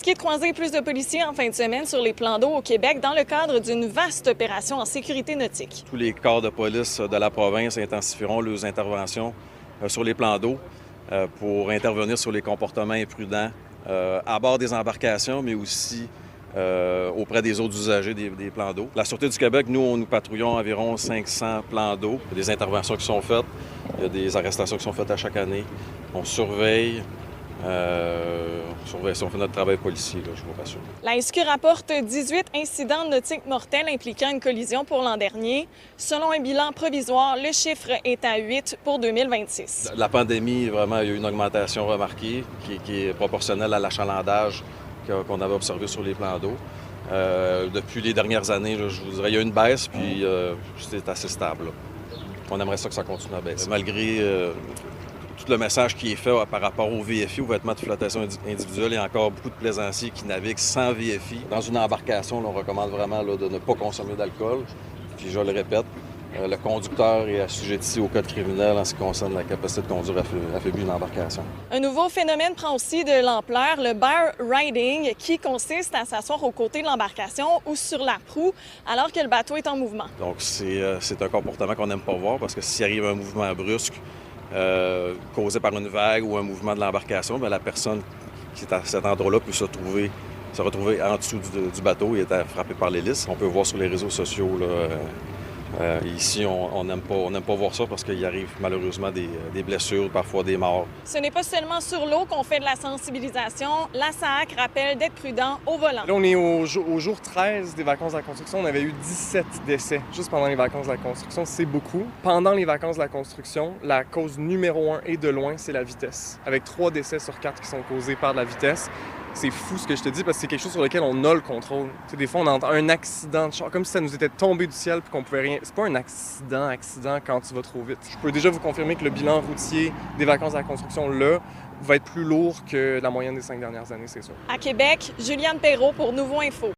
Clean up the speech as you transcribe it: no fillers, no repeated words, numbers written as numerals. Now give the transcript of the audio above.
risqué de croiser plus de policiers en fin de semaine sur les plans d'eau au Québec dans le cadre d'une vaste opération en sécurité nautique. Tous les corps de police de la province intensifieront leurs interventions sur les plans d'eau pour intervenir sur les comportements imprudents à bord des embarcations, mais aussi auprès des autres usagers des plans d'eau. La Sûreté du Québec, nous patrouillons environ 500 plans d'eau. Il y a des interventions qui sont faites, il y a des arrestations qui sont faites à chaque année. On surveille. Si on fait notre travail policier, là, je vous rassure. La SQ rapporte 18 incidents nautiques mortels impliquant une collision pour l'an dernier. Selon un bilan provisoire, le chiffre est à 8 pour 2026. La pandémie, vraiment, il y a eu une augmentation remarquée qui est proportionnelle à l'achalandage qu'on avait observé sur les plans d'eau. Depuis les dernières années, là, je vous dirais, il y a une baisse, puis c'est assez stable. Là. On aimerait ça que ça continue à baisser. Malgré tout le message qui est fait par rapport au VFI, aux vêtements de flottaison individuelle, il y a encore beaucoup de plaisanciers qui naviguent sans VFI. Dans une embarcation, là, on recommande vraiment là, de ne pas consommer d'alcool. Puis je le répète, le conducteur est assujetti au code criminel en ce qui concerne la capacité de conduire affaiblie d'une embarcation. Un nouveau phénomène prend aussi de l'ampleur, le bar riding, qui consiste à s'asseoir aux côtés de l'embarcation ou sur la proue alors que le bateau est en mouvement. Donc c'est un comportement qu'on n'aime pas voir parce que s'il arrive un mouvement brusque, causé par une vague ou un mouvement de l'embarcation, bien, la personne qui est à cet endroit-là peut se retrouver en dessous du bateau et être frappée par l'hélice. On peut voir sur les réseaux sociaux, là, ici, on n'aime pas voir ça parce qu'il arrive malheureusement des blessures, parfois des morts. Ce n'est pas seulement sur l'eau qu'on fait de la sensibilisation. La SAAC rappelle d'être prudent au volant. Là, on est au jour 13 des vacances de la construction. On avait eu 17 décès juste pendant les vacances de la construction. C'est beaucoup. Pendant les vacances de la construction, la cause numéro 1 et de loin, c'est la vitesse. Avec 3 décès sur 4 qui sont causés par la vitesse. C'est fou ce que je te dis parce que c'est quelque chose sur lequel on a le contrôle. Tu sais, des fois, on entend un accident de char, comme si ça nous était tombé du ciel puis qu'on pouvait rien. C'est pas un accident quand tu vas trop vite. Je peux déjà vous confirmer que le bilan routier des vacances de la construction, là, va être plus lourd que la moyenne des 5 dernières années, c'est sûr. À Québec, Juliane Perrault pour Nouveau Info.